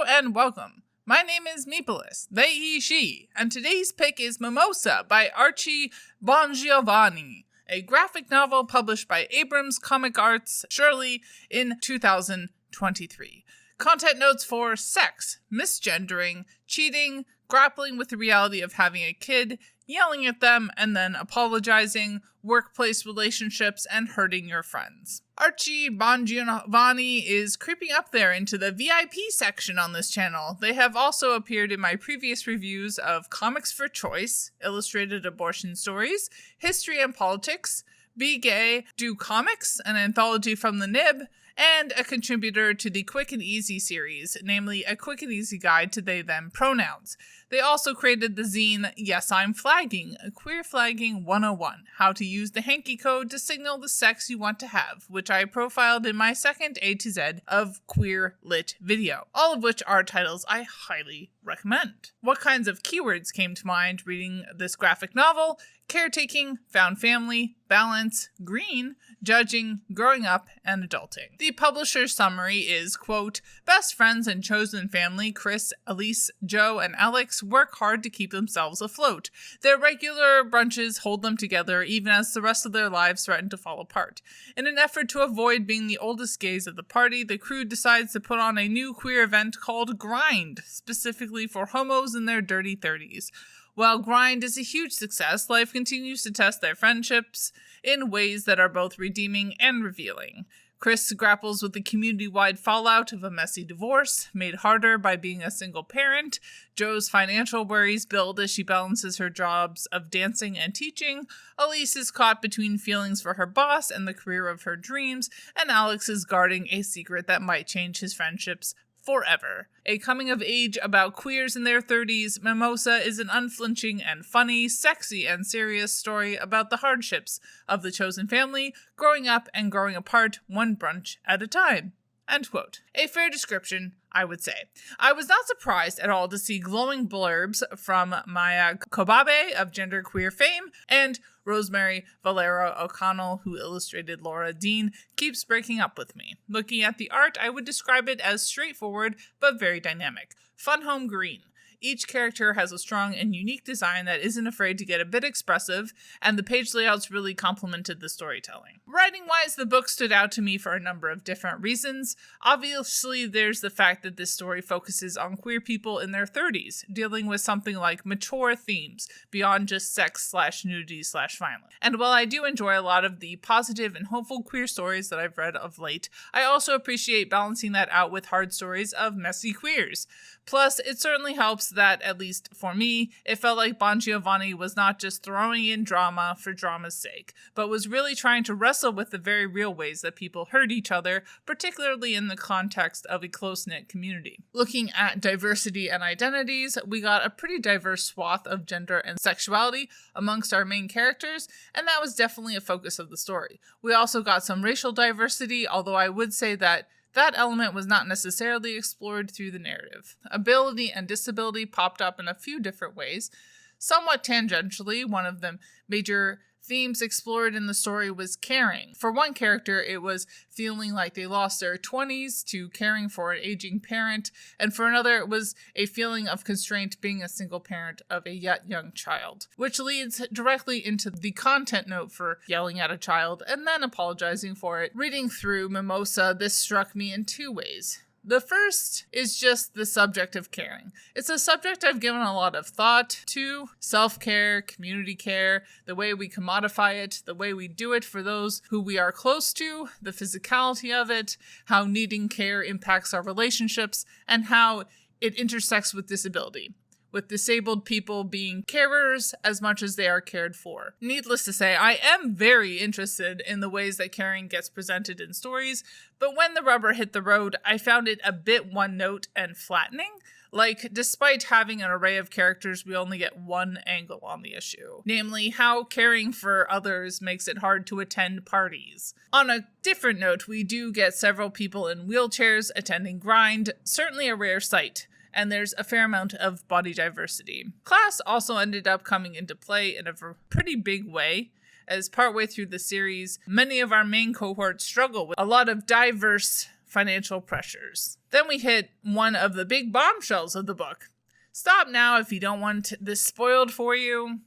and welcome. My name is Meepolis, they, he, she, and today's pick is Mimosa by Archie Bongiovanni, a graphic novel published by Abram's Comic Arts, Shirley, in 2023. Content notes for sex, misgendering, cheating, grappling with the reality of having a kid, yelling at them, and then apologizing, workplace relationships, and hurting your friends. Archie Bongiovanni is creeping up there into the VIP section on this channel. They have also appeared in my previous reviews of Comics for Choice, Illustrated Abortion Stories, History and Politics, Be Gay, Do Comics, an anthology from the Nib, and a contributor to the Quick and Easy series, namely A Quick and Easy Guide to They Them Pronouns. They also created the zine Yes, I'm Flagging, a Queer Flagging 101, how to use the hanky code to signal the sex you want to have, which I profiled in my second A to Z of Queer Lit video, all of which are titles I highly recommend. What kinds of keywords came to mind reading this graphic novel? Caretaking, found family, balance, green, judging, growing up, and adulting. The publisher's summary is, quote, best friends and chosen family, Chris, Elise, Joe, and Alex, work hard to keep themselves afloat. Their regular brunches hold them together even as the rest of their lives threaten to fall apart. In an effort to avoid being the oldest gays at the party, the crew decides to put on a new queer event called Grind, specifically for homos in their dirty 30s. While Grind is a huge success, life continues to test their friendships in ways that are both redeeming and revealing. Chris grapples with the community-wide fallout of a messy divorce, made harder by being a single parent. Joe's financial worries build as she balances her jobs of dancing and teaching. Elise is caught between feelings for her boss and the career of her dreams, and Alex is guarding a secret that might change his friendships forever. A coming of age about queers in their 30s, Mimosa is an unflinching and funny, sexy and serious story about the hardships of the chosen family, growing up and growing apart one brunch at a time. End quote. A fair description, I would say. I was not surprised at all to see glowing blurbs from Maya Kobabe of genderqueer fame, and Rosemary Valero O'Connell, who illustrated Laura Dean, keeps breaking up with me. Looking at the art, I would describe it as straightforward but very dynamic. Fun home green. Each character has a strong and unique design that isn't afraid to get a bit expressive, and the page layouts really complemented the storytelling. Writing-wise, the book stood out to me for a number of different reasons. Obviously, there's the fact that this story focuses on queer people in their 30s, dealing with something like mature themes, beyond just sex/nudity/violence. And while I do enjoy a lot of the positive and hopeful queer stories that I've read of late, I also appreciate balancing that out with hard stories of messy queers. Plus, it certainly helps that, at least for me, it felt like Bongiovanni was not just throwing in drama for drama's sake, but was really trying to wrestle with the very real ways that people hurt each other, particularly in the context of a close-knit community. Looking at diversity and identities, we got a pretty diverse swath of gender and sexuality amongst our main characters, and that was definitely a focus of the story. We also got some racial diversity, although I would say that element was not necessarily explored through the narrative. Ability and disability popped up in a few different ways. Somewhat tangentially, one of the major themes explored in the story was caring. For one character, it was feeling like they lost their 20s to caring for an aging parent, and for another, it was a feeling of constraint being a single parent of a yet young child, which leads directly into the content note for yelling at a child and then apologizing for it. Reading through Mimosa, this struck me in two ways. The first is just the subject of caring. It's a subject I've given a lot of thought to. Self-care, community care, the way we commodify it, the way we do it for those who we are close to, the physicality of it, how needing care impacts our relationships, and how it intersects with disability, with disabled people being carers as much as they are cared for. Needless to say, I am very interested in the ways that caring gets presented in stories, but when the rubber hit the road, I found it a bit one-note and flattening. Like, despite having an array of characters, we only get one angle on the issue, namely how caring for others makes it hard to attend parties. On a different note, we do get several people in wheelchairs attending Grind, certainly a rare sight, and there's a fair amount of body diversity. Class also ended up coming into play in a pretty big way, as partway through the series, many of our main cohorts struggle with a lot of diverse financial pressures. Then we hit one of the big bombshells of the book. Stop now if you don't want this spoiled for you.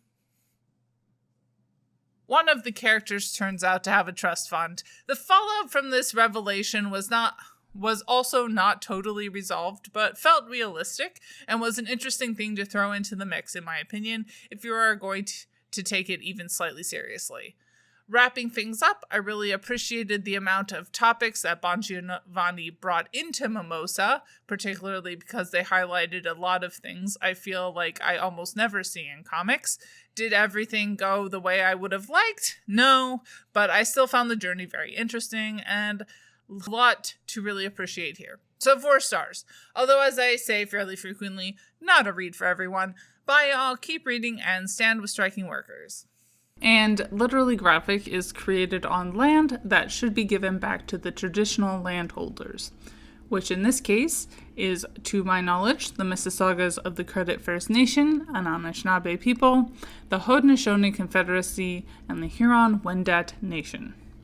One of the characters turns out to have a trust fund. The fallout from this revelation was also not totally resolved, but felt realistic and was an interesting thing to throw into the mix, in my opinion, if you are going to take it even slightly seriously. Wrapping things up, I really appreciated the amount of topics that Bongiovanni brought into Mimosa, particularly because they highlighted a lot of things I feel like I almost never see in comics. Did everything go the way I would have liked? No, but I still found the journey very interesting and a lot to really appreciate here. So 4 stars. Although, as I say fairly frequently, not a read for everyone. Bye all, keep reading, and stand with striking workers. And Literally Graphic is created on land that should be given back to the traditional landholders, which in this case is, to my knowledge, the Mississaugas of the Credit First Nation, an Anishinaabe people, the Haudenosaunee Confederacy, and the Huron-Wendat Nation.